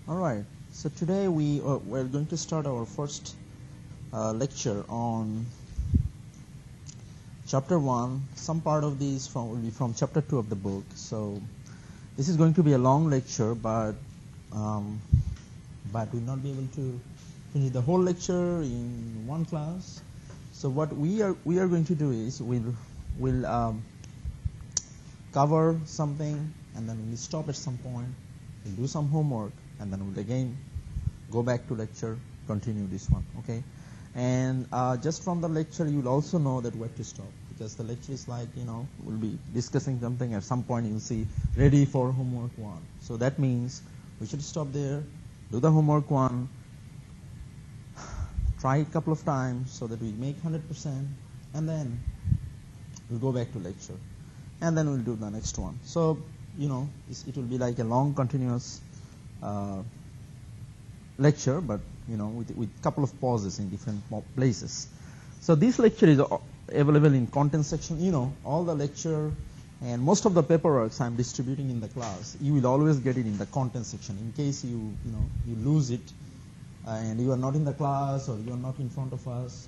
All right. So today we're going to start our first lecture on chapter 1. Some part of these will be from chapter 2 of the book. So this is going to be a long lecture, but we'll not be able to finish the whole lecture in one class. So what we are going to do is we'll cover something, and then we'll stop at some point. We'll do some homework, and then we'll again go back to lecture, continue this one, okay? And just from the lecture, you'll also know that where to stop, because the lecture is like, we'll be discussing something. At some point, you'll see ready for homework 1. So that means we should stop there, do the homework 1, try it a couple of times so that we make 100%, and then we'll go back to lecture, and then we'll do the next one. So, it will be like a long continuous lecture, but with couple of pauses in different places. So this lecture is available in content section. All the lecture and most of the paperwork I'm distributing in the class, you will always get it in the content section. In case you lose it and you are not in the class or you are not in front of us,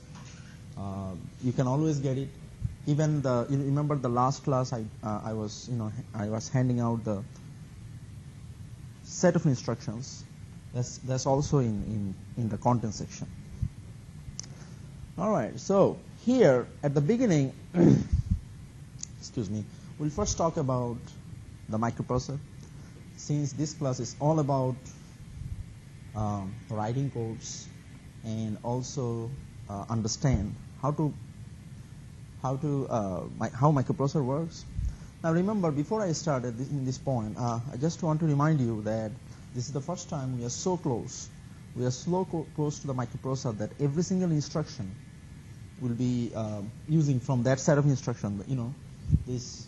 you can always get it. Even you remember the last class I was handing out the set of instructions. That's also in the content section. All right. So here at the beginning, excuse me, we'll first talk about the microprocessor. Since this class is all about writing codes and also understand how microprocessor works. Now remember, before I started in this point, I just want to remind you that this is the first time we are so close. We are close to the microprocessor that every single instruction will be using from that set of instruction. This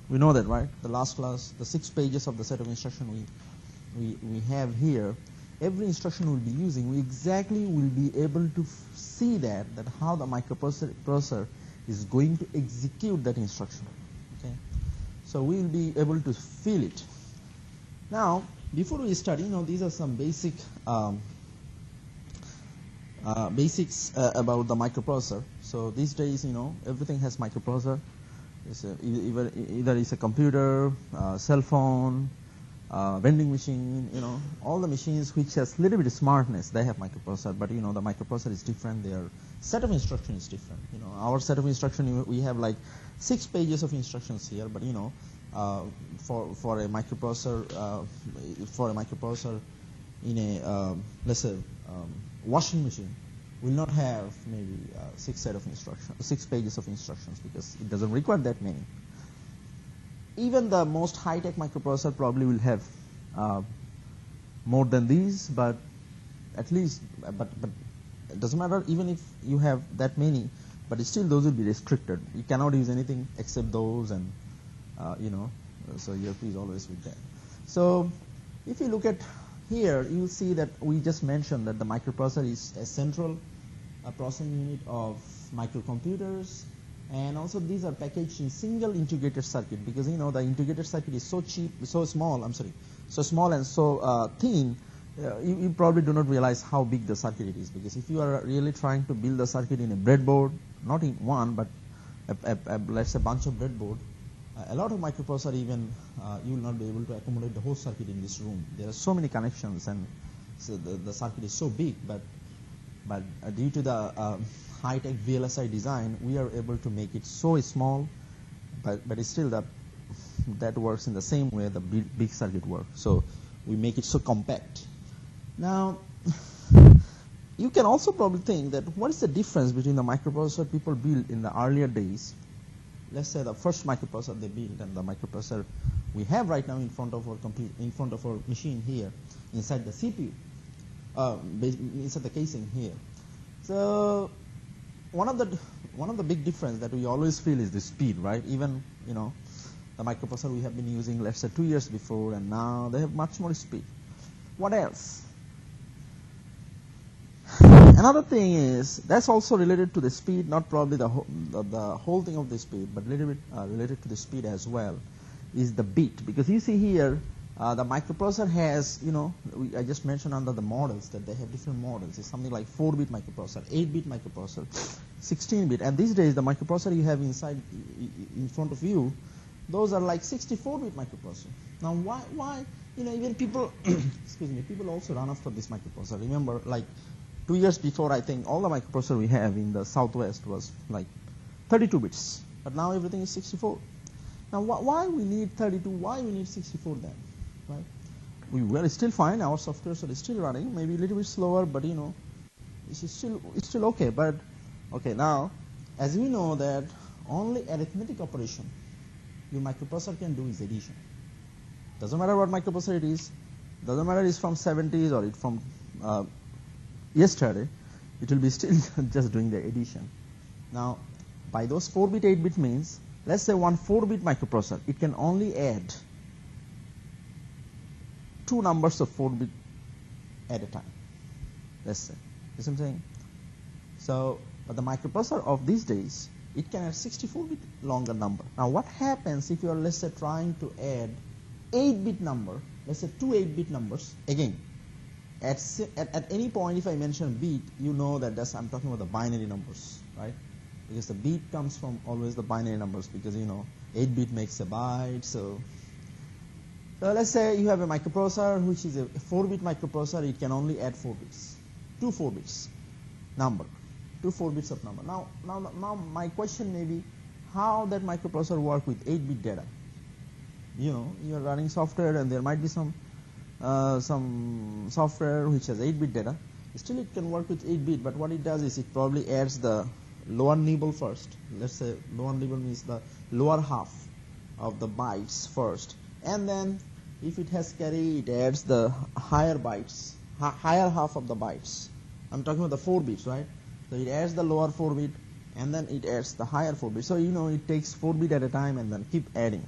we know that, right? The last class, the 6 pages of the set of instruction we have here. Every instruction we'll be using, we exactly will be able to see that how the microprocessor is going to execute that instruction. Okay, so we will be able to feel it. Now, before we start, these are some basics about the microprocessor. So these days, everything has microprocessor. Either it's a computer, cell phone, vending machine, all the machines which has little bit of smartness, they have microprocessor, but the microprocessor is different. Their set of instruction is different. Our set of instruction, we have like 6 pages of instructions here, but for a microprocessor in a let's say washing machine will not have maybe 6 pages of instructions, because it doesn't require that many. Even the most high-tech microprocessor probably will have more than these, but at least, but it doesn't matter even if you have that many, but still those will be restricted. You cannot use anything except those, and so you have to use always with that. So if you look at here, you will see that we just mentioned that the microprocessor is a central processing unit of microcomputers. And also these are packaged in single integrated circuit, because the integrated circuit is so small and so thin, you probably do not realize how big the circuit it is. Because if you are really trying to build a circuit in a breadboard, not in one, but let's say a bunch of breadboard, a lot of microprocessor even you will not be able to accommodate the whole circuit in this room. There are so many connections, and so the circuit is so big, but due to the high-tech VLSI design, we are able to make it so small, but it's still that works in the same way the big circuit works. So we make it so compact. Now, you can also probably think that what is the difference between the microprocessor people built in the earlier days, let's say the first microprocessor they built, and the microprocessor we have right now in front of our machine here, inside the CPU, inside the casing here. So one of the big difference that we always feel is the speed, right? Even the microprocessor we have been using, let's say 2 years before, and now they have much more speed. What else? Another thing is that's also related to the speed, not probably the whole thing of the speed, but a little bit related to the speed as well, is the bit. Because you see here, The microprocessor has, I just mentioned under the models that they have different models. It's something like 4-bit microprocessor, 8-bit microprocessor, 16-bit. And these days, the microprocessor you have inside, in front of you, those are like 64-bit microprocessor. Now, why, even people, excuse me, people also run after this microprocessor. Remember, like 2 years before, I think all the microprocessor we have in the Southwest was like 32 bits. But now everything is 64. Now, why we need 32? Why we need 64 then? Right? We are still fine. Our software is still running. Maybe a little bit slower, but it's still okay. But okay, now as we know that only arithmetic operation your microprocessor can do is addition. Doesn't matter what microprocessor it is. Doesn't matter it's from 70s or it's from yesterday. It will be still just doing the addition. Now, by those 4-bit, 8-bit means, let's say one 4-bit microprocessor, it can only add 2 numbers of 4-bit at a time. Let's say. You see what I'm saying? So, but the microprocessor of these days, it can add 64-bit longer number. Now, what happens if you are, let's say, trying to add 8-bit number, let's say 2 8-bit numbers, again, at any point if I mention bit, you know that I'm talking about the binary numbers, right? Because the bit comes from always the binary numbers, because 8-bit makes a byte. So let's say you have a microprocessor which is a 4-bit microprocessor. It can only add 4 bits, 2 4 bits number, 2 4 bits of number. Now my question may be, how that microprocessor work with 8-bit data? You are running software and there might be some software which has 8-bit data. Still it can work with 8-bit, but what it does is it probably adds the lower nibble first. Let's say lower nibble means the lower half of the bytes first, and then if it has carry, it adds the higher bytes, higher half of the bytes. I'm talking about the 4 bits, right? So it adds the lower 4 bit, and then it adds the higher 4 bit. So it takes 4 bit at a time and then keep adding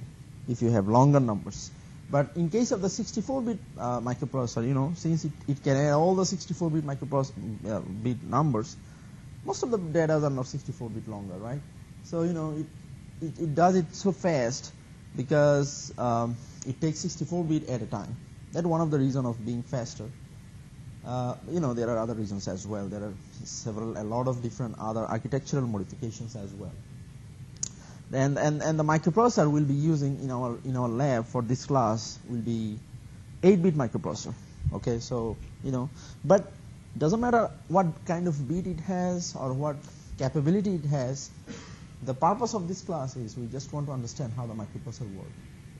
if you have longer numbers. But in case of the 64-bit microprocessor, since it can add all the 64-bit bit numbers, most of the data are not 64-bit longer, right? So it does it so fast because it takes 64-bit at a time. That's one of the reasons of being faster. There are other reasons as well. There are a lot of different other architectural modifications as well. And the microprocessor we'll be using in our lab for this class will be 8-bit microprocessor. Okay, so but doesn't matter what kind of bit it has or what capability it has. The purpose of this class is we just want to understand how the microprocessor works.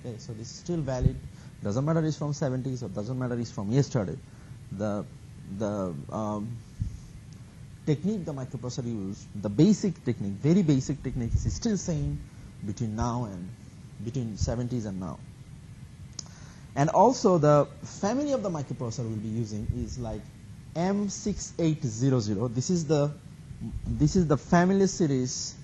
Okay, so this is still valid. Doesn't matter it's from 70s or doesn't matter it's from yesterday. The technique the microprocessor use, the basic technique, very basic technique, is still same between now and between 70s and now. And also the family of the microprocessor we'll be using is like M6800. This is the family series.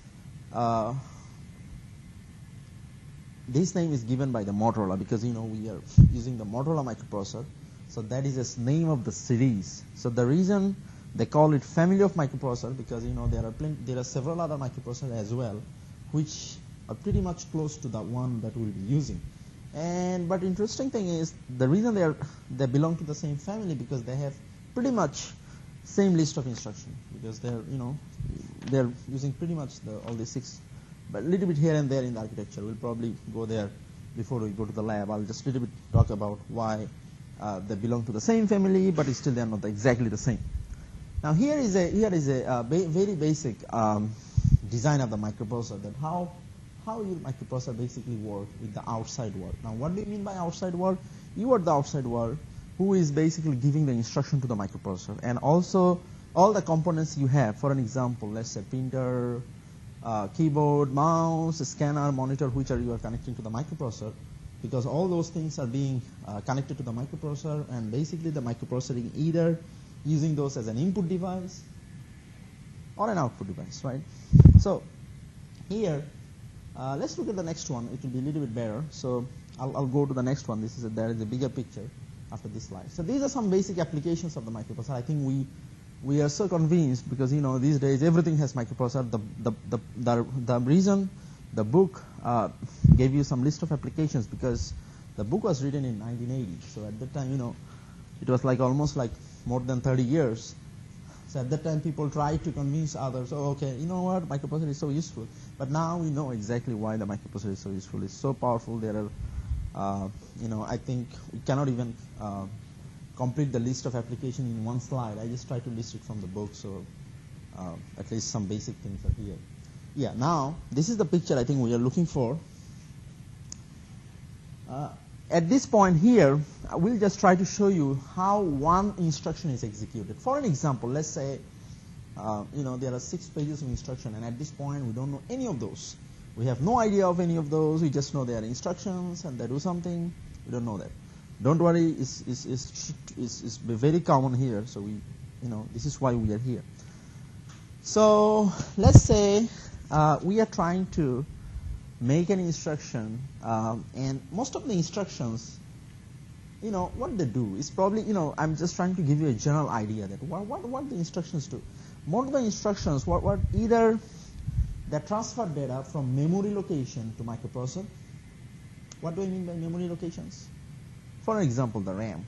This name is given by the Motorola because we are using the Motorola microprocessor, so that is the name of the series. So the reason they call it family of microprocessor because there are several other microprocessors as well, which are pretty much close to the one that we'll be using. But interesting thing is the reason they belong to the same family because they have pretty much same list of instructions, because they're using pretty much all the 6, but a little bit here and there in the architecture. We'll probably go there before we go to the lab. I'll just a little bit talk about why they belong to the same family, but still they're not exactly the same. Now here is a very basic design of the microprocessor, that how your microprocessor basically work with the outside world. Now what do you mean by outside world? You are the outside world who is basically giving the instruction to the microprocessor, and also all the components you have. For an example, let's say printer, keyboard, mouse, scanner, monitor, which you are connecting to the microprocessor, because all those things are being connected to the microprocessor, and basically the microprocessor is either using those as an input device or an output device, right? So here, let's look at the next one. It will be a little bit better. So I'll go to the next one. There is a bigger picture after this slide. So these are some basic applications of the microprocessor. I think we are so convinced because these days everything has microprocessor. The reason the book gave you some list of applications because The book was written in 1980, so at that time, it was like almost like more than 30 years. So at that time, people tried to convince others, oh, okay, you know what, microprocessor is so useful. But now we know exactly why the microprocessor is so useful. It's so powerful. There are, I think we cannot even complete the list of applications in one slide. I just try to list it from the book, so at least some basic things are here. Yeah, now this is the picture I think we are looking for. At this point here, we'll just try to show you how one instruction is executed. For an example, let's say, there are 6 pages of instruction, and at this point we don't know any of those. We have no idea of any of those. We just know they are instructions and they do something. We don't know that. Don't worry, it's very common here. So this is why we are here. So let's say we are trying to make an instruction, and most of the instructions, what they do is probably, I'm just trying to give you a general idea that what the instructions do. Most of the instructions, what either they transfer data from memory location to microprocessor. What do I mean by memory locations? For example, the RAM,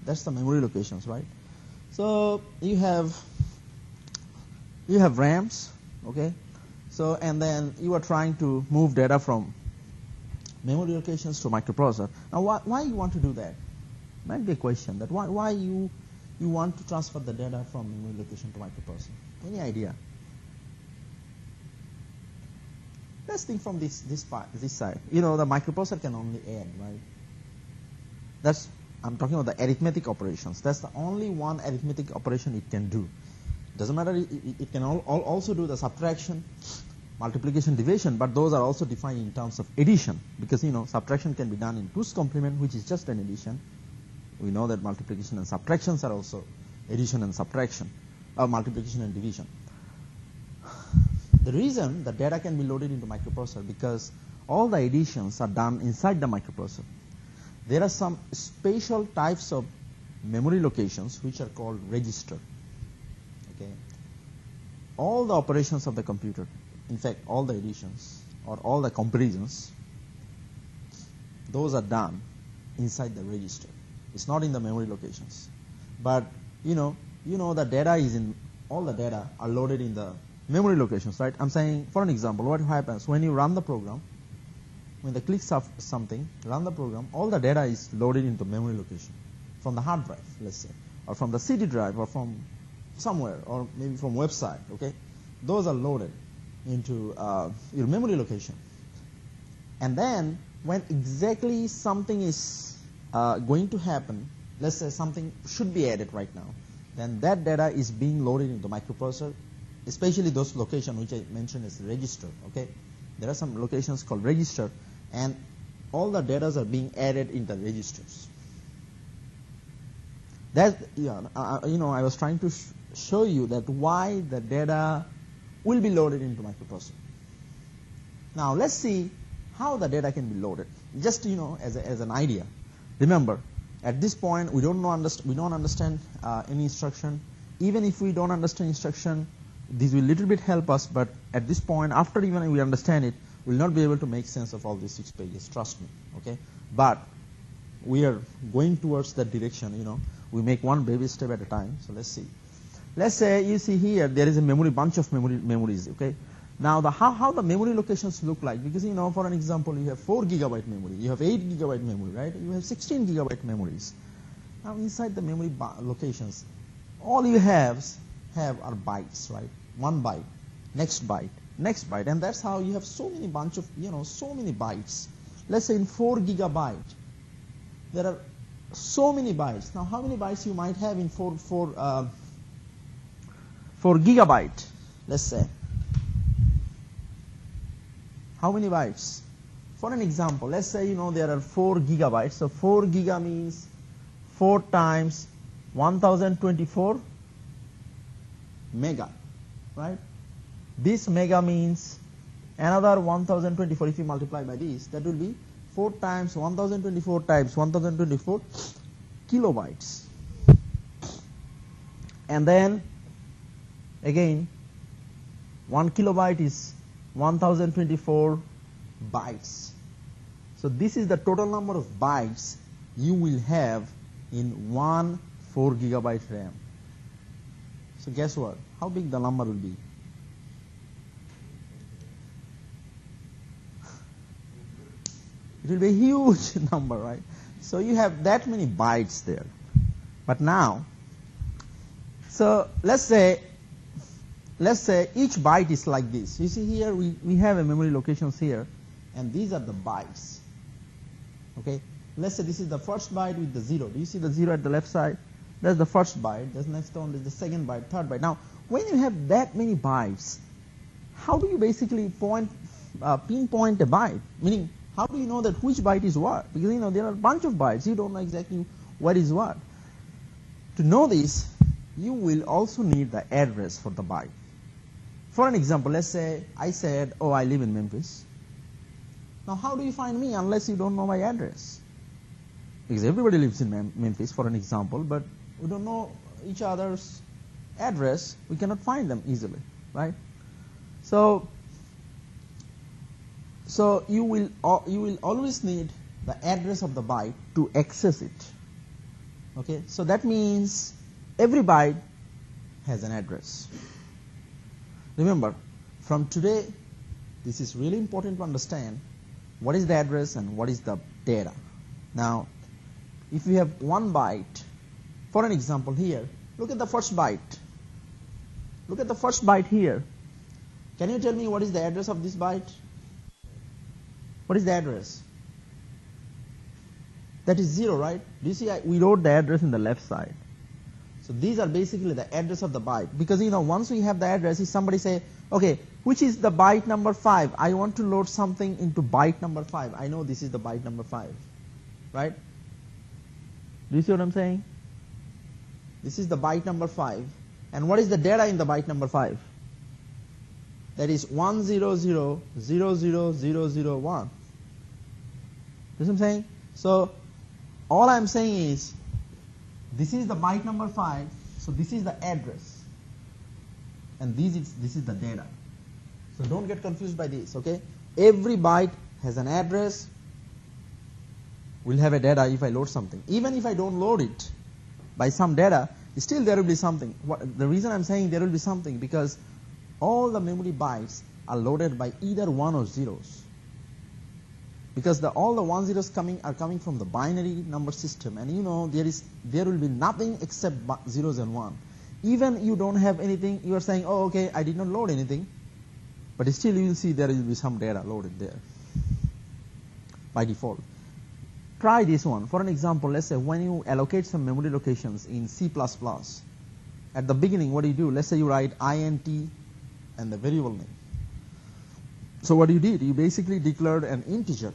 that's the memory locations, right? So you have RAMs, okay? So, and then you are trying to move data from memory locations to microprocessor. Now, why you want to do that? Might be a question that why you want to transfer the data from memory location to microprocessor. Any idea? Let's think from this side. The microprocessor can only add, right? I'm talking about the arithmetic operations. That's the only one arithmetic operation it can do. Doesn't matter, it can also do the subtraction, multiplication, division, but those are also defined in terms of addition, because subtraction can be done in 2's complement, which is just an addition. We know that multiplication and subtractions are also addition and subtraction, or multiplication and division. The reason the data can be loaded into microprocessor, because all the additions are done inside the microprocessor. There are some special types of memory locations which are called register. Okay. All the operations of the computer, in fact, all the additions or all the comparisons, those are done inside the register. It's not in the memory locations. But the data is in, all the data are loaded in the memory locations, right? I'm saying, for an example, what happens when you run the program, when the clicks of something, run the program, all the data is loaded into memory location from the hard drive, let's say, or from the CD drive, or from somewhere, or maybe from website, okay? Those are loaded into your memory location. And then when exactly something is going to happen, let's say something should be added right now, then that data is being loaded into microprocessor, especially those locations which I mentioned as register, okay? There are some locations called register, and all the data are being added into registers. That, I was trying to show you that why the data will be loaded into microprocessor. Now let's see how the data can be loaded. Just as an idea. Remember, at this point we don't understand any instruction. Even if we don't understand instruction, this will little bit help us. But at this point, after even we understand it, we'll not be able to make sense of all these 6 pages. Trust me. Okay. But we are going towards that direction. We make one baby step at a time. So let's see. Let's say you see here there is a bunch of memories. Okay. Now how the memory locations look like, because for an example, you have 4 gigabyte memory, you have 8 gigabyte memory, right? You have 16 gigabyte memories. Now inside the memory locations, all you have are bytes, right? 1 byte, next byte, next byte, and that's how you have so many so many bytes. Let's say in 4 gigabyte, there are so many bytes. Now how many bytes you might have in 4 gigabyte, let's say. How many bytes? For an example, let's say there are 4 gigabytes. So 4 giga means 4 times 1024 mega, right? This mega means another 1024. If you multiply by this, that will be 4 times 1024 times 1024 kilobytes. And then again, 1 kilobyte is 1024 bytes. So this is the total number of bytes you will have in one 4 GB RAM. So guess what? How big the number will be? It will be a huge number, right? So you have that many bytes there. But now, so let's say each byte is like this. You see here we have a memory locations here, and these are the bytes. Okay? Let's say this is the first byte with the 0. Do you see the 0 at the left side? That's the first byte. That's next one is the second byte, third byte. Now, when you have that many bytes, how do you basically pinpoint a byte? Meaning, how do you know that which byte is what? Because there are a bunch of bytes. You don't know exactly what is what. To know this, you will also need the address for the byte. For an example, let's say I said, oh, I live in Memphis. Now, how do you find me unless you don't know my address? Because everybody lives in Memphis, for an example, but we don't know each other's address. We cannot find them easily, right? So you will always need the address of the byte to access it. Okay, so that means every byte has an address. Remember, from today, this is really important to understand what is the address and what is the data. Now, if you have one byte, for an example here, look at the first byte. Look at the first byte here. Can you tell me what is the address of this byte? What is the address? That is 0, right? Do you see we wrote the address in the left side. So these are basically the address of the byte. Because once we have the address, if somebody say, okay, which is the byte number 5? I want to load something into byte number 5. I know this is the byte number 5. Right? Do you see what I'm saying? This is the byte number 5. And what is the data in the byte number 5? That is 1000001. You see what I'm saying? So all I'm saying is, this is the byte number 5, so this is the address. And this is the data. So don't get confused by this, okay? Every byte has an address. We'll have a data if I load something. Even if I don't load it by some data, still there will be something. The reason I'm saying there will be something, because all the memory bytes are loaded by either 1 or 0s. Because all the 1 zeros are coming from the binary number system, and there will be nothing except 0s and 1. Even you don't have anything, you are saying, oh, okay, I did not load anything, but still you will see there will be some data loaded there by default. Try this one. For an example, let's say when you allocate some memory locations in C++, at the beginning, what do you do? Let's say you write int and the variable name. So what you did, you basically declared an integer.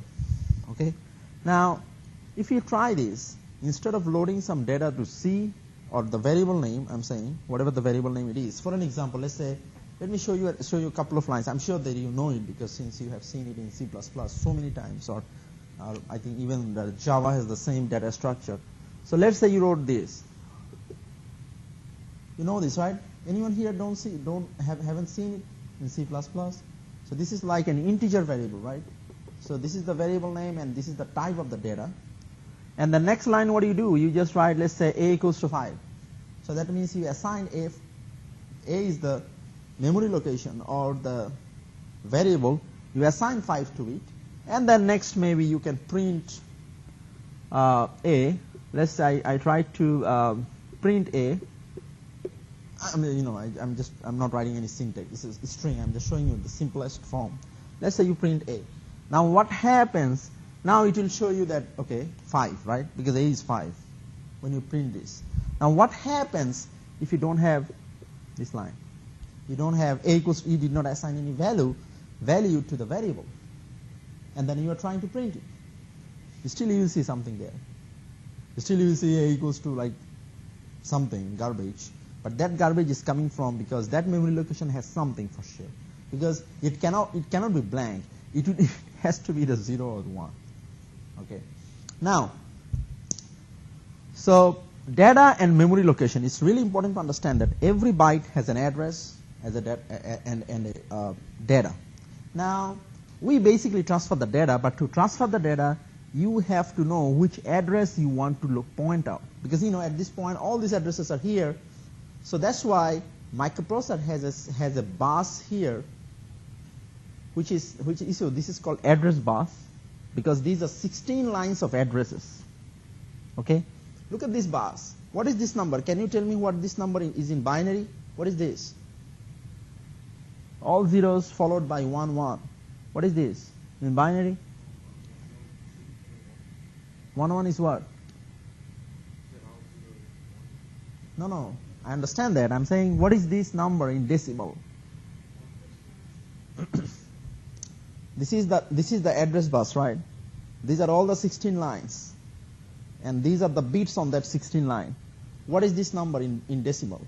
Okay. Now, if you try this, instead of loading some data to C or the variable name, I'm saying whatever the variable name it is. For an example, let's say, let me show you a couple of lines. I'm sure that you know it because since you have seen it in C++ so many times, or I think even the Java has the same data structure. So let's say you wrote this. You know this, right? Anyone here haven't seen it in C++? So this is like an integer variable, right? So this is the variable name and this is the type of the data. And the next line, what do? You just write, let's say a equals to 5. So that means you assign a is the memory location or the variable. You assign 5 to it. And then next maybe you can print a. Let's say I try to print a. I mean, I'm not writing any syntax. This is a string. I'm just showing you the simplest form. Let's say you print a. Now what happens? Now it will show you that, okay, 5, right? Because a is 5 when you print this. Now what happens if you don't have this line? You don't have a equals, you did not assign any value to the variable. And then you are trying to print it. Still you will see something there. Still you will see a equals to like something, garbage. But that garbage is coming from because that memory location has something for sure. Because it cannot be blank. It has to be the 0 or 1. Okay. Now, so data and memory location. It's really important to understand that every byte has an address and a data. Now, we basically transfer the data, but to transfer the data, you have to know which address you want to point out. Because at this point, all these addresses are here. So that's why microprocessor has a bus here, which is so this is called address bus, because these are 16 lines of addresses. Okay, look at this bus. What is this number? Can you tell me what this number is in binary? What is this? All zeros followed by 1 1. What is this in binary? 1 1 is what? No, I understand that. I'm saying, what is this number in decimal? This is the address bus, right? These are all the 16 lines, and these are the bits on that 16 line. What is this number in decimal?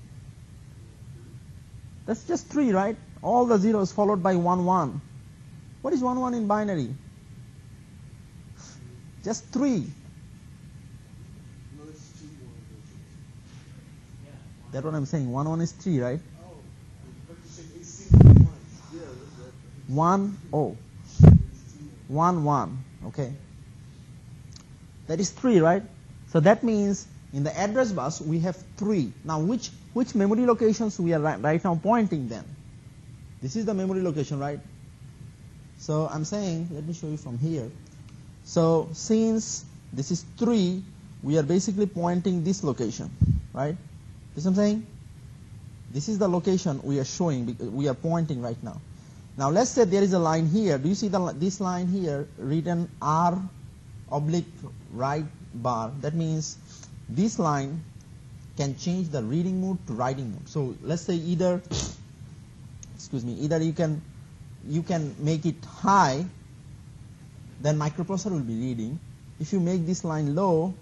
That's just 3, right? All the zeros followed by 1 1. What is 1 1 in binary? Just 3. That's what I'm saying. 1 1 is 3, right? 1 0. 1 1. Okay. That is 3, right? So that means in the address bus we have 3. Now which memory locations we are right now pointing then? This is the memory location, right? So I'm saying, let me show you from here. So since this is 3, we are basically pointing this location, right? You see what I'm saying? This is the location we are showing, we are pointing right now. Now let's say there is a line here. Do you see this line here written R oblique right bar? That means this line can change the reading mode to writing mode. So let's say either you can make it high, then microprocessor will be reading. If you make this line low,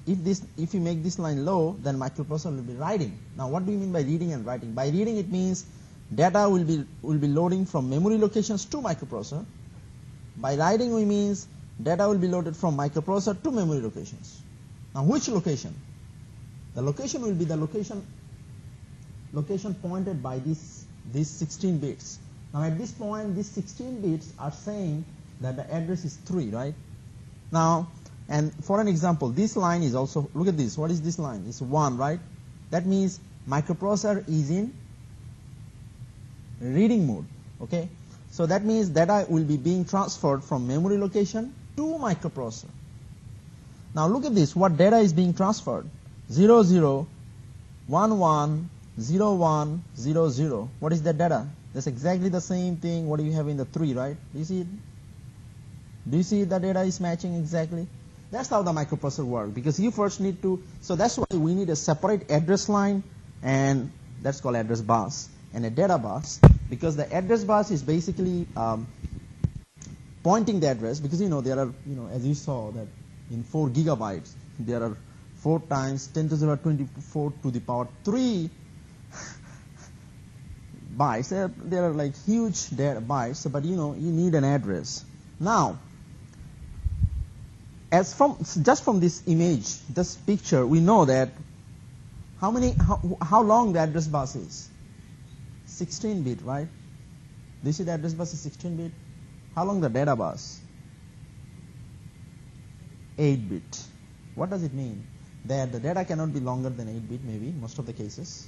if you make this line low, then microprocessor will be writing. Now what do you mean by reading and writing? By reading it means data will be loading from memory locations to microprocessor. By writing we means data will be loaded from microprocessor to memory locations. Now which location? The location will be the location pointed by these 16 bits. Now at this point, these 16 bits are saying that the address is 3, right? Now, and for an example, this line is also, look at this. What is this line? It's 1, right? That means microprocessor is in reading mode. Okay? So that means data will be being transferred from memory location to microprocessor. Now look at this. What data is being transferred? 0 0 1 1 0 1 0 0. What is that data? That's exactly the same thing what you have in the 3, right? Do you see it? Do you see the data is matching exactly? That's how the microprocessor works, because you first need to, so that's why we need a separate address line, and that's called address bus, and a data bus, because the address bus is basically pointing the address, because there are, as you saw that in 4 gigabytes, there are 4 times 10 to the 24 to the power 3 bytes. There are like huge data bytes, but you need an address. Now, just from this image, this picture, we know that how long the address bus is. 16-bit, right? Do you see the address bus is 16-bit? How long the data bus? 8-bit. What does it mean? That the data cannot be longer than 8-bit, maybe, most of the cases.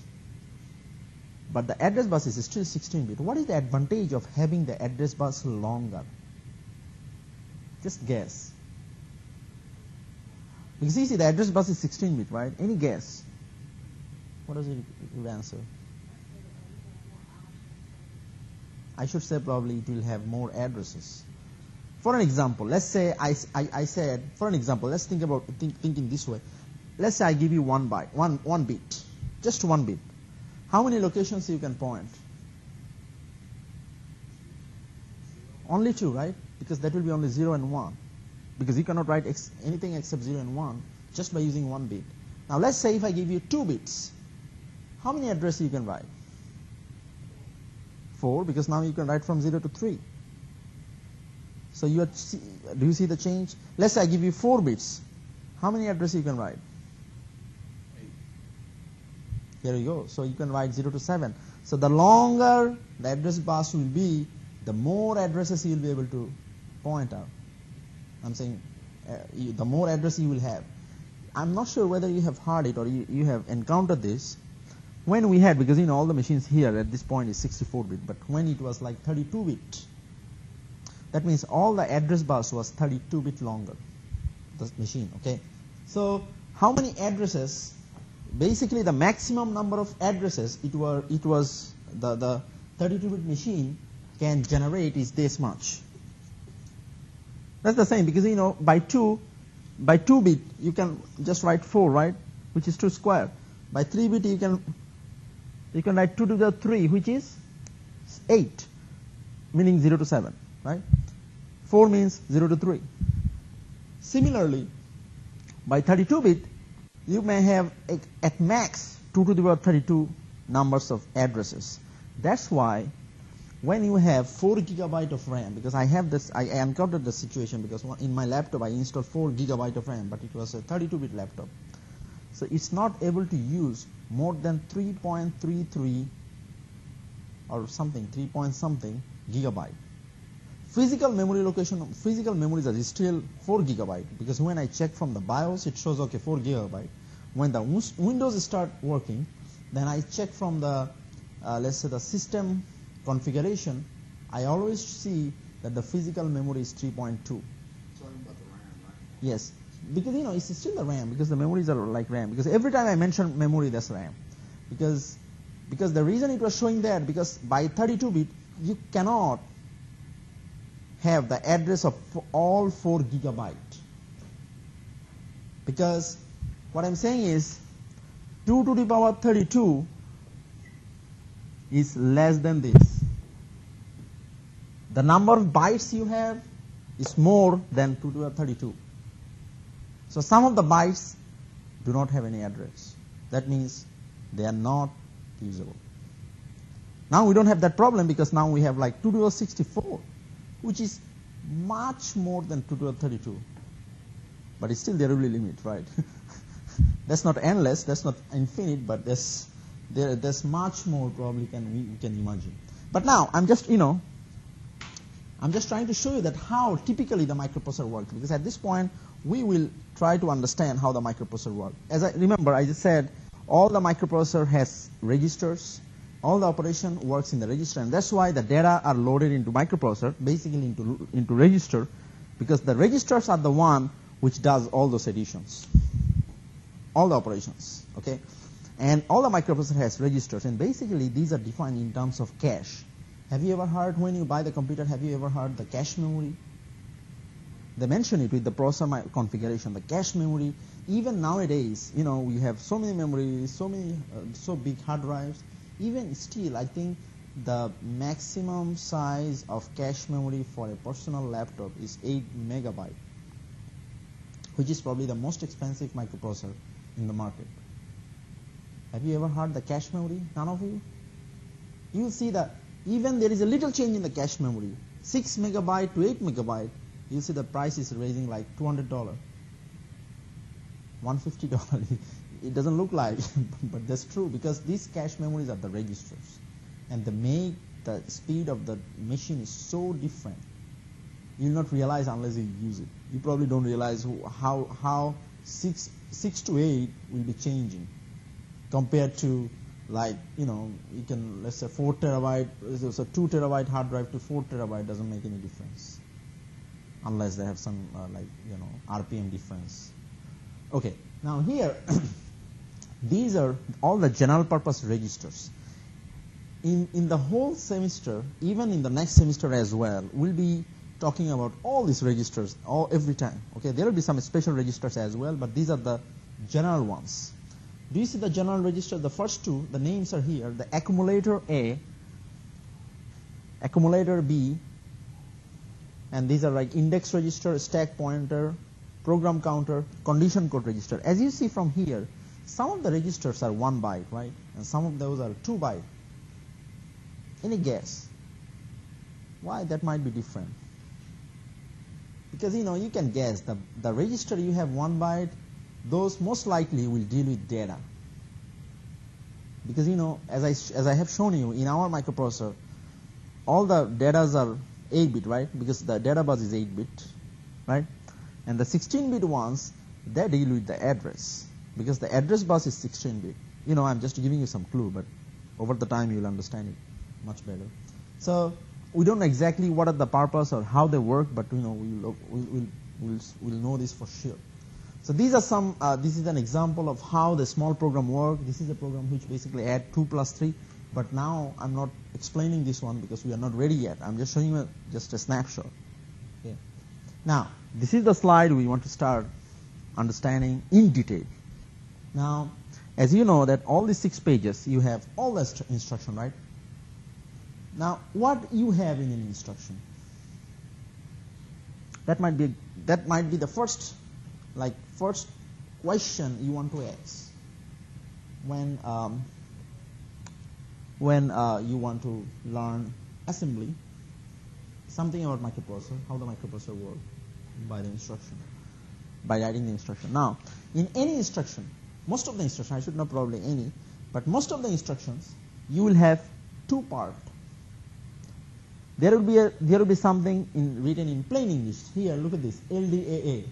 But the address bus is still 16-bit. What is the advantage of having the address bus longer? Just guess. Because you see the address bus is 16-bit, right? Any guess? What does it answer? I should say probably it will have more addresses. For an example, let's say I said, for an example, let's think about thinking this way. Let's say I give you 1 byte, one bit, just 1 bit. How many locations you can point? Only 2, right? Because that will be only 0 and 1. Because you cannot write anything except 0 and 1 just by using 1 bit. Now let's say if I give you 2 bits, how many addresses you can write? 4, because now you can write from 0 to 3. So do you see the change? Let's say I give you 4 bits. How many addresses you can write? 8. Here you go. So you can write 0 to 7. So the longer the address bus will be, the more addresses you will be able to point out. I'm saying the more address you will have. I'm not sure whether you have heard it or you have encountered this. When we had, because all the machines here at this point is 64-bit, but when it was like 32-bit, that means all the address bus was 32-bit longer, the machine, okay? So how many addresses, basically the maximum number of addresses it was the 32-bit machine can generate is this much. That's the same, because by 2-bit you can just write 4, right, which is 2 square. By 3-bit you can write 2 to the 3, which is 8, meaning 0 to 7, right? 4 means 0 to 3. Similarly, by 32-bit, you may have at max 2 to the power 32 numbers of addresses. That's why when you have 4 gigabyte of RAM, because I encountered the situation because in my laptop I installed 4 gigabyte of RAM, but it was a 32-bit laptop. So it's not able to use more than 3.33 or something, 3 point something gigabyte. Physical memory location, physical memories are still 4 gigabyte, because when I check from the BIOS, it shows, okay, 4 gigabyte. When the Windows start working, then I check from the, let's say the system configuration, I always see that the physical memory is 3.2. Talking about the RAM, right? Yes, because it's still the RAM, because the memories are like RAM, because every time I mention memory, that's RAM. Because the reason it was showing that, because by 32-bit, you cannot have the address of all 4 gigabyte. Because what I'm saying is 2 to the power 32 is less than this. The number of bytes you have is more than 2 to the power 32. So some of the bytes do not have any address. That means they are not usable. Now we don't have that problem, because now we have like 2 to the 64, which is much more than 2 to the 32. But it's still the really limit, right? That's not endless, that's not infinite, but there's much more probably we can imagine. But now I'm just trying to show you that how typically the microprocessor works, because at this point we will try to understand how the microprocessor works. As I remember, I just said all the microprocessor has registers. All the operation works in the register, and that's why the data are loaded into microprocessor, basically into register, because the registers are the one which does all those additions, all the operations, okay? And all the microprocessor has registers, and basically these are defined in terms of cache. Have you ever heard, when you buy the computer, have you ever heard the cache memory? They mention it with the processor configuration, the cache memory. Even nowadays, we have so many memories, so big hard drives. Even still, I think the maximum size of cache memory for a personal laptop is 8 megabyte, which is probably the most expensive microprocessor in the market. Have you ever heard the cache memory? None of you? You will see that even there is a little change in the cache memory, 6 megabyte to 8 megabyte, you see the price is raising like $200, $150. It doesn't look like, but that's true, because these cache memories are the registers, and they make the speed of the machine is so different. You'll not realize unless you use it. You probably don't realize how 6 to 8 will be changing compared to, like, you can, let's say 4 terabyte, so 2 terabyte hard drive to 4 terabyte doesn't make any difference unless they have some RPM difference. Okay, now here these are all the general purpose registers. In the whole semester, even in the next semester as well, we'll be talking about all these registers every time. Okay, there will be some special registers as well, but these are the general ones. Do you see the general register? The first two, the names are here. The accumulator A, accumulator B, and these are like index register, stack pointer, program counter, condition code register. As you see from here, some of the registers are 1 byte, right? And some of those are 2 byte. Any guess why that might be different? Because you can guess the register you have 1 byte, those most likely will deal with data. Because as I have shown you in our microprocessor, all the datas are 8-bit, right? Because the data bus is 8-bit, right? And the 16-bit ones, they deal with the address, because the address bus is 16-bit. You know, I'm just giving you some clue, but over the time you'll understand it much better. So we don't know exactly what are the purpose or how they work, but you know, we'll know this for sure. So these are some. This is an example of how the small program works. This is a program which basically add 2 plus 3. But now I'm not explaining this one because we are not ready yet. I'm just showing you just a snapshot. Okay. Now this is the slide we want to start understanding in detail. Now, as you know that all these 6 pages, you have all the instruction, right? Now, what you have in an instruction? That might be the first question you want to ask when you want to learn assembly, something about microprocessor, how the microprocessor works by the instruction, by writing the instruction. Now, in any instruction, most of the instructions, I should not probably any, but most of the instructions, you will have 2 parts. There will be something written in plain English. Here, look at this, LDAA.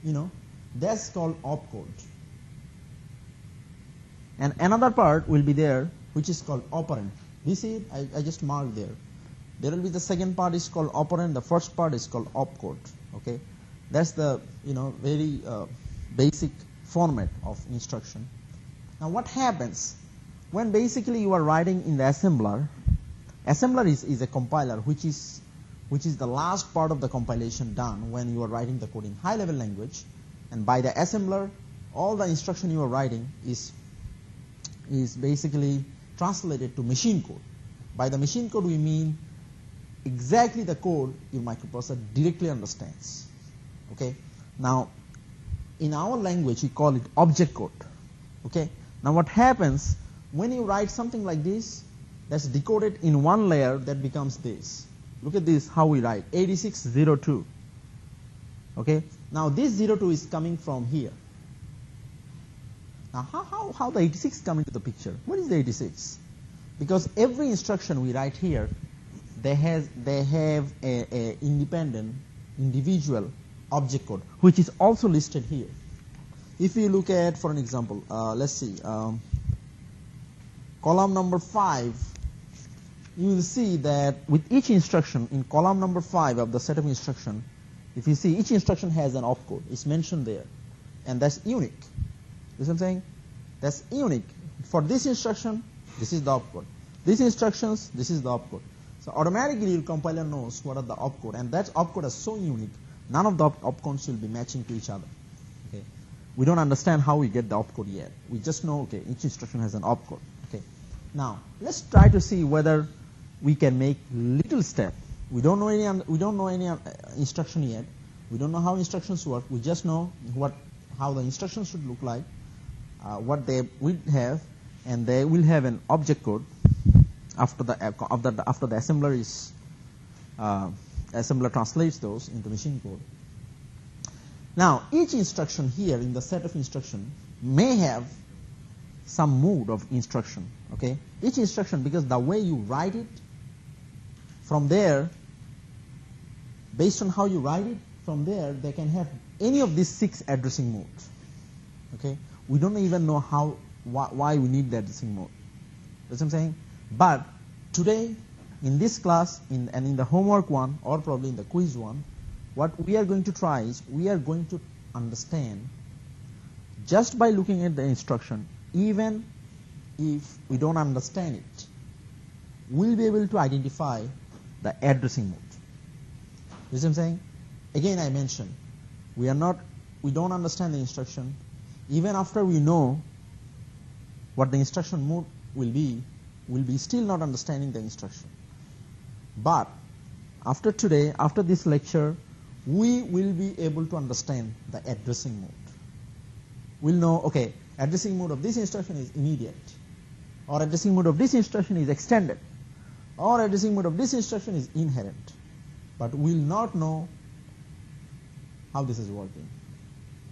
You know, that's called opcode. And another part will be there, which is called operand. You see, I just marked there. There will be the second part is called operand. The first part is called opcode. Okay, that's the very basic format of instruction. Now, what happens when basically you are writing in the assembler? Assembler is a compiler, which is the last part of the compilation done when you are writing the code in high-level language, and by the assembler, all the instruction you are writing is basically translated to machine code. By the machine code, we mean exactly the code your microprocessor directly understands. Okay. Now, in our language, we call it object code. Okay. Now, what happens when you write something like this? That's decoded in one layer, that becomes this. Look at this, how we write 8602. Okay. Now this 02 is coming from here. Now how the 86 come into the picture? What is the 86? Because every instruction we write here, they have a independent individual object code, which is also listed here. If you look at, for an example, let's see, column number 5. You will see that with each instruction in column number 5 of the set of instruction, if you see each instruction has an opcode. It's mentioned there, and that's unique. You see what I'm saying? That's unique. For this instruction, this is the opcode. These instructions, this is the opcode. So automatically your compiler knows what are the opcode, and that opcode is so unique. None of the opcodes will be matching to each other. Okay. We don't understand how we get the opcode yet. We just know, okay, each instruction has an opcode. Okay. Now let's try to see whether we can make little step. We don't know any instruction yet. We don't know how instructions work. We just know how the instructions should look like, what they will have, and they will have an object code after the assembler assembler translates those into machine code. Now each instruction here in the set of instruction may have some mode of instruction. Okay, each instruction, because the way you write it, from there, based on how you write it, from there they can have any of these 6 addressing modes. Okay, we don't even know why we need the addressing mode. That's what I'm saying. But today, in this class, and in the homework one, or probably in the quiz one, what we are going to try is we are going to understand, just by looking at the instruction, even if we don't understand it, we'll be able to identify the addressing mode. You see what I'm saying? Again, I mentioned, we don't understand the instruction. Even after we know what the instruction mode will be, we'll be still not understanding the instruction. But after today, after this lecture, we will be able to understand the addressing mode. We'll know, okay, addressing mode of this instruction is immediate, or addressing mode of this instruction is extended, or addressing mode of this instruction is inherent. But we'll not know how this is working.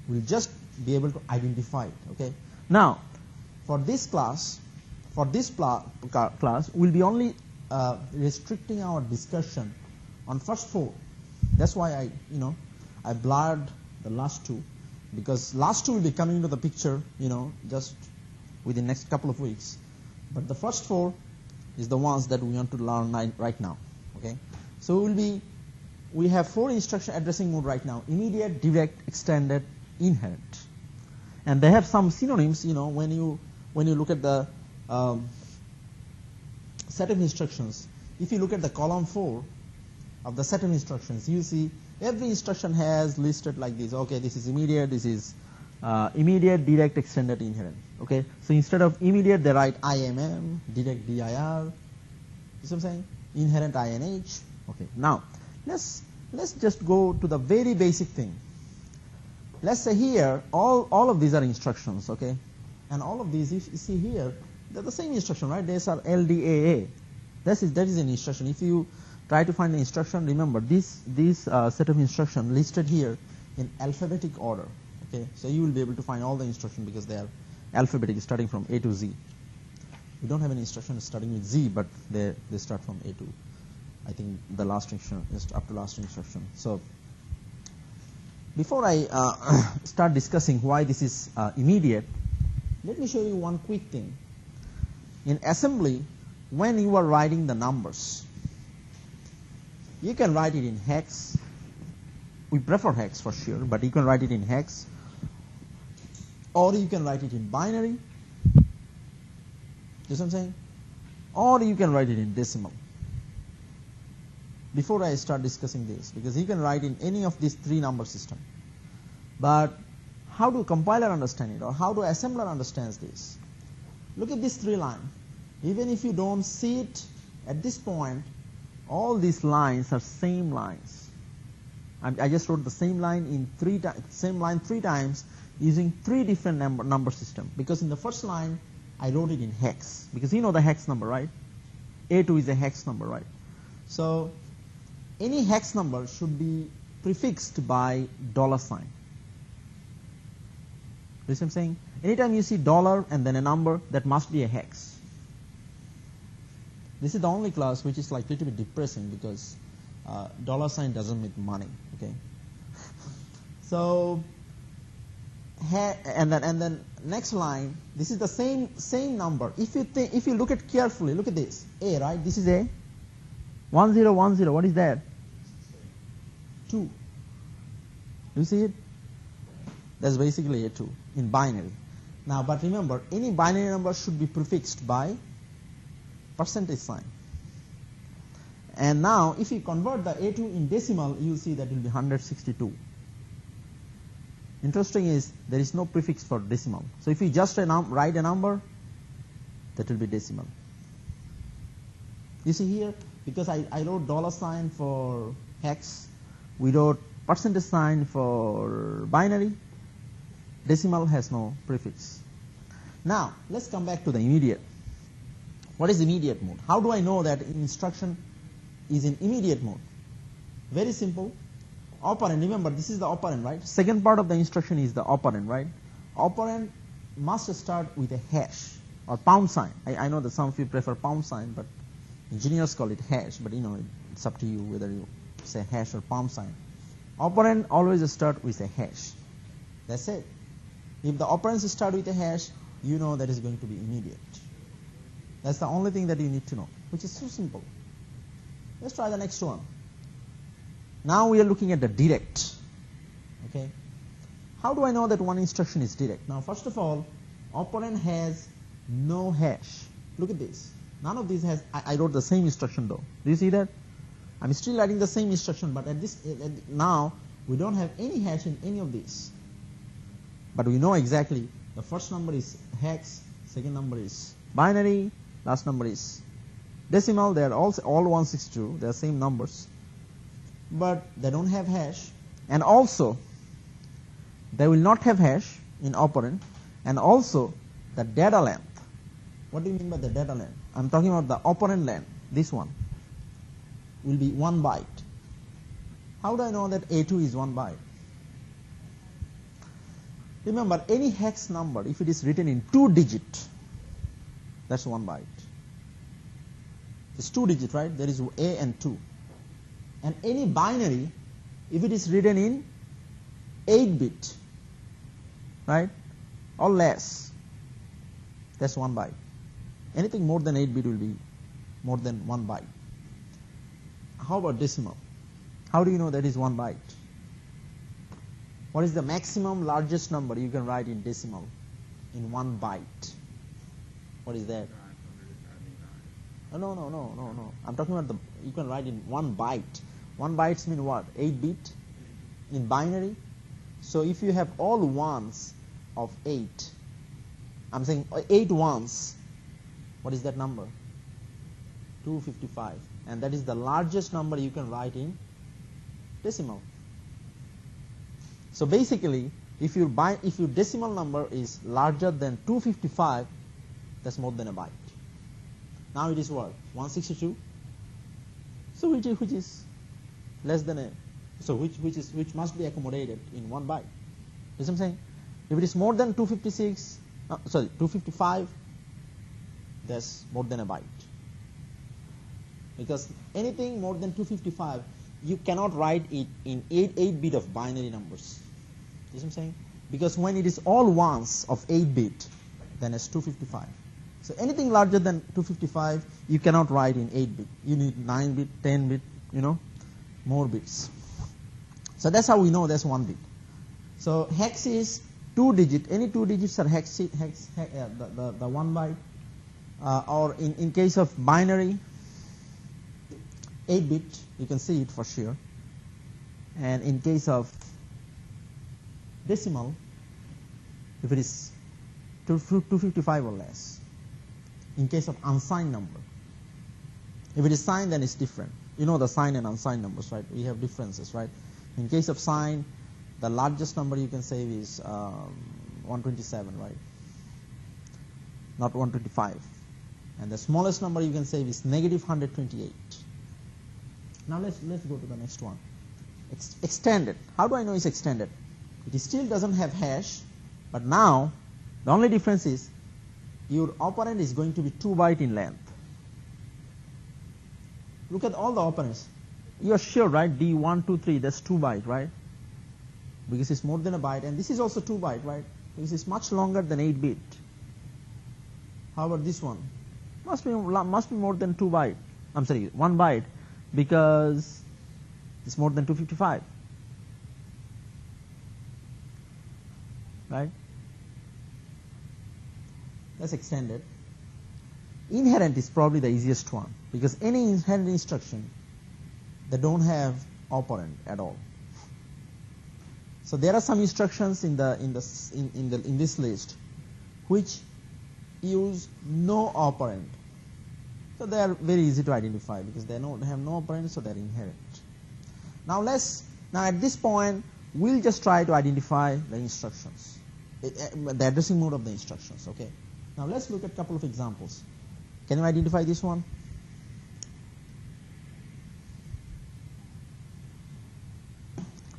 We'll just be able to identify it. Okay. Now, for this class, we'll be only restricting our discussion on first four. That's why I blurred the last two, because last two will be coming into the picture, just within next couple of weeks. But the first four is the ones that we want to learn right now. Okay, so we have four instruction addressing mode right now: immediate, direct, extended, inherent, and they have some synonyms. When you look at the set of instructions, if you look at the column 4 of the set of instructions, you see every instruction has listed like this. Okay, this is immediate, this is immediate, direct, extended, inherent. Okay, so instead of immediate they write IMM, direct DIR, you see what I'm saying, inherent INH. Okay, now let's just go to the very basic thing. Let's say here all of these are instructions, okay, and all of these, if you see here, they're the same instruction, right? These are LDAA. That is an instruction. If you try to find the instruction, remember this set of instruction listed here in alphabetic order. Okay, so you will be able to find all the instruction because they are alphabetic, starting from A to Z. We don't have any instruction starting with Z, but they start from A to, I think, the last instruction is up to last instruction. So before I start discussing why this is immediate, let me show you one quick thing. In assembly, when you are writing the numbers, you can write it in hex. We prefer hex for sure, but you can write it in hex, or you can write it in binary. You see what I'm saying? Or you can write it in decimal. Before I start discussing this, because you can write in any of these three number system, but how do compiler understand it, or how do assembler understands this? Look at this three line. Even if you don't see it at this point, all these lines are same lines. I just wrote the same line in three times using three different number system. Because in the first line, I wrote it in hex, because you know the hex number, right? A2 is a hex number, right? So any hex number should be prefixed by $sign. You see what I'm saying? Anytime you see dollar and then a number, that must be a hex. This is the only class which is like a little bit depressing, because $sign doesn't mean money. Okay. So and then next line, this is the same number. If you look at carefully, look at this. A, right? This is A. 1010. What is that? 2. You see it? That's basically A2 in binary. Now, but remember, any binary number should be prefixed by %sign. And now, if you convert the A2 in decimal, you will see that it will be 162. Interesting is there is no prefix for decimal. So if you just write a number, that will be decimal. You see here, because I wrote $sign for hex, we wrote %sign for binary, decimal has no prefix. Now, let's come back to the immediate. What is immediate mode? How do I know that instruction is in immediate mode? Very simple. Operand, remember this is the operand, right? Second part of the instruction is the operand, right? Operand must start with a hash or £sign. I know that some of you prefer £sign, but engineers call it hash, but it's up to you whether you say hash or £sign. Operand always start with a hash. That's it. If the operands start with a hash, you know that is going to be immediate. That's the only thing that you need to know, which is so simple. Let's try the next one. Now we are looking at the direct. Okay. How do I know that one instruction is direct? Now, first of all, operand has no hash. Look at this. None of these has. I wrote the same instruction though. Do you see that? I'm still writing the same instruction, but now we don't have any hash in any of these. But we know exactly the first number is hex, second number is binary, last number is decimal. They are all 162. They are same numbers, but they don't have hash, and also they will not have hash in operand, and also the data length. What do you mean by the data length? I'm talking about the operand length. This one will be 1 byte. How do I know that A2 is 1 byte? Remember, any hex number, if it is written in 2 digit, that's 1 byte. It's 2 digit, right? There is A and 2. And any binary, if it is written in 8 bit, right, or less, that's 1 byte. Anything more than 8 bit will be more than 1 byte. How about decimal? How do you know that is 1 byte? What is the maximum largest number you can write in decimal in 1 byte? What is that? 999. No. I'm talking about you can write in 1 byte. 1 bytes mean what? 8 bit in binary. So if you have all ones of 8, I'm saying 8 ones, what is that number? 255. And that is the largest number you can write in decimal. So basically, if your decimal number is larger than 255, that's more than a byte. Now it is what? 162. So which is less than a, so which must be accommodated in 1 byte. You see what I'm saying? If it is more than 255, that's more than a byte. Because anything more than 255, you cannot write it in 8 bit of binary numbers. You see what I'm saying? Because when it is all ones of 8 bit, then it's 255. So anything larger than 255, you cannot write in 8 bit. You need 9 bit, 10 bit, more bits. So that's how we know that's 1 bit. So hex is 2 digit. Any 2 digits are hex the 1 byte. Or in case of binary, 8 bit, you can see it for sure. And in case of decimal, if it is 255 or less. In case of unsigned number, if it is signed, then it's different. You know the signed and unsigned numbers, right? We have differences, right? In case of signed, the largest number you can save is 127, right? Not 125. And the smallest number you can save is negative 128. Now let's go to the next one. Extended. How do I know it's extended? It still doesn't have hash, but now the only difference is your operand is going to be 2 byte in length. Look at all the operands. You are sure, right? D1, 2, 3, that's 2 byte, right? Because it's more than a byte, and this is also 2 byte, right? Because it's much longer than 8 bit. How about this one? Must be more than 2 byte. I'm sorry, 1 byte, because it's more than 255. Right? That's extended. Inherent is probably the easiest one, because any inherent instruction, they don't have operand at all. So there are some instructions in this list which use no operand. So they are very easy to identify because they have no operand, so they are inherent. Now at this point, we'll just try to identify the instructions, the addressing mode of the instructions. Okay. Now let's look at a couple of examples. Can you identify this one?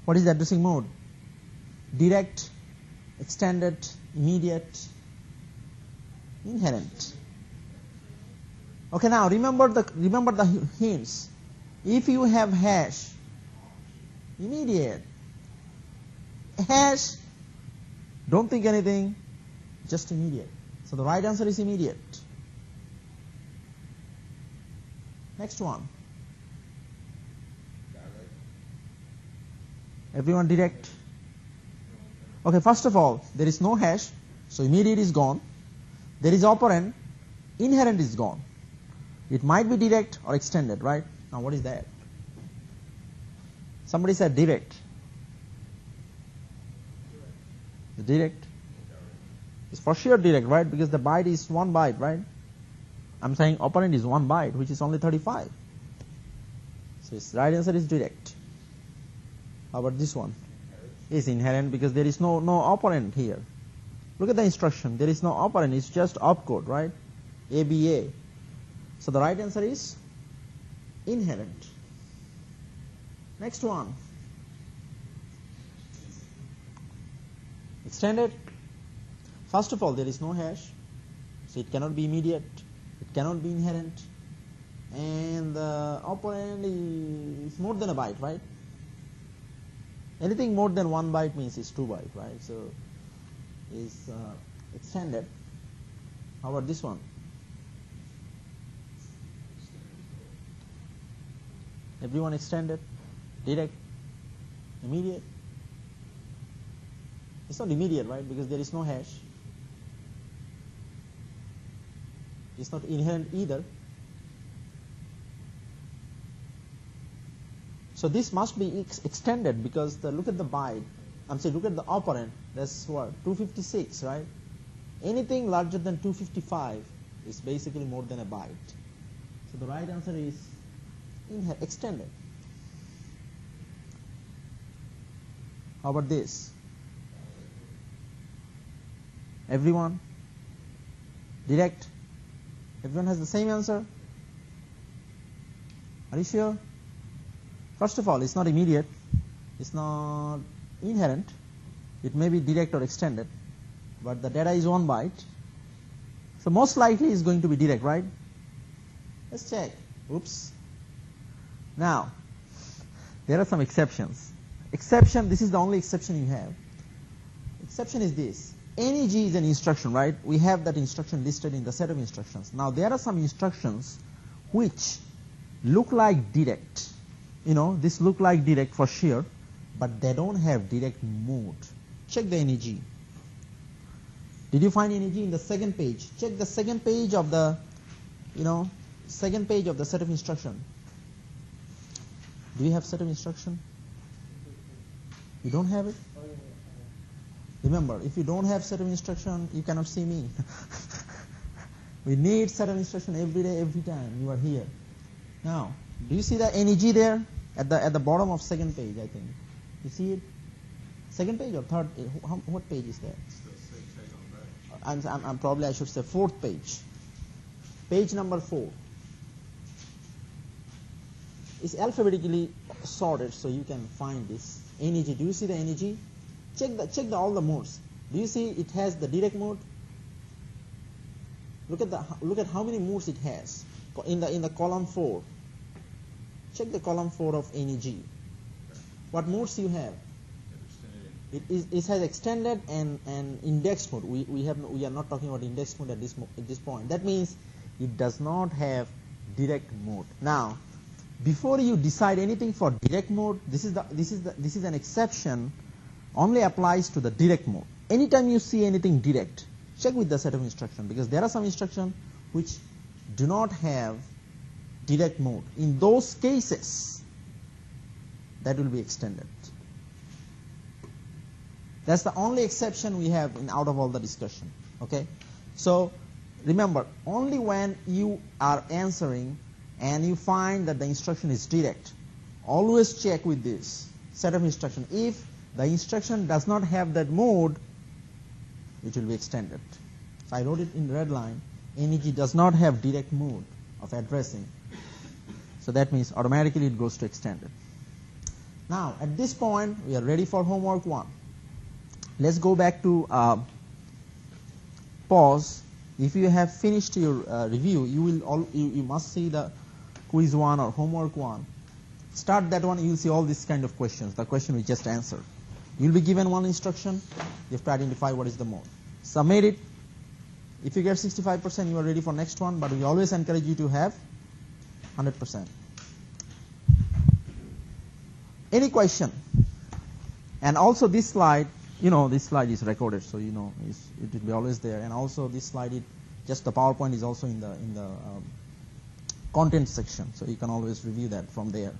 What is the addressing mode? Direct, extended, immediate, inherent. Okay, now remember the hints. If you have hash, immediate. Hash, don't think anything, just immediate. So the right answer is immediate. Next one. Everyone direct? Okay, first of all, there is no hash, so immediate is gone. There is operand, inherent is gone. It might be direct or extended, right? Now what is that? Somebody said direct. The direct is for sure direct, right? Because the byte is 1 byte, right? I'm saying operand is 1 byte, which is only 35. So its right answer is direct. How about this one? Is inherent because there is no operand here. Look at the instruction. There is no operand. It's just opcode, right? ABA. So the right answer is inherent. Next one. Extended. First of all, there is no hash, so it cannot be immediate. It cannot be inherent. and the operand is more than a byte, right? Anything more than 1 byte means it's 2 byte, right? So is extended. How about this one? Everyone extended, direct, immediate. It's not immediate, right? Because there is no hash. It's not inherent either. So this must be extended because look at the byte. I'm saying look at the operand. That's what, 256, right? Anything larger than 255 is basically more than a byte. So the right answer is extended. How about this? Everyone? Direct? Everyone has the same answer? Are you sure? First of all, it's not immediate. It's not inherent. It may be direct or extended. But the data is 1 byte. So most likely it's going to be direct, right? Let's check. Oops. Now, there are some exceptions. Exception, this is the only exception you have. Exception is this. Any G is an instruction, right? We have that instruction listed in the set of instructions. Now, there are some instructions which look like direct. You know, this look like direct for sure, but they don't have direct mode. Check the NEG. Did you find NEG in the second page? Check the second page of the, second page of the set of instruction. Do you have set of instruction? You don't have it? Remember, if you don't have set of instruction, you cannot see me. We need set of instruction every day, every time you are here. Now, do you see the NEG there at the bottom of second page? I think you see it. Second page or third? What page is that? I'm probably I should say fourth page. Page number 4. It's alphabetically sorted, so you can find this NEG. Do you see the NEG? Check all the modes. Do you see it has the direct mode? Look at how many modes it has in the column 4. Check the column 4 of NEG. What modes you have? It has extended and indexed mode. We are not talking about indexed mode at this point. That means it does not have direct mode. Now, before you decide anything for direct mode, this is an exception. Only applies to the direct mode. Anytime you see anything direct, check with the set of instruction, because there are some instructions which do not have direct mode. In those cases, that will be extended. That's the only exception we have out of all the discussion. Okay? So remember, only when you are answering and you find that the instruction is direct, always check with this set of instruction. If the instruction does not have that mode, it will be extended. So I wrote it in red line. NEG does not have direct mode of addressing. So that means automatically it goes to extended. Now, at this point, we are ready for homework 1. Let's go back to pause. If you have finished your review, you must see the quiz 1 or homework 1. Start that one, you will see all these kind of questions, the question we just answered. You will be given one instruction, you have to identify what is the mode. Submit it. If you get 65%, you are ready for next one, but we always encourage you to have 100%. Any question? And also this slide, this slide is recorded, so it will be always there. And also this slide, just the PowerPoint is also in the content section, so you can always review that from there.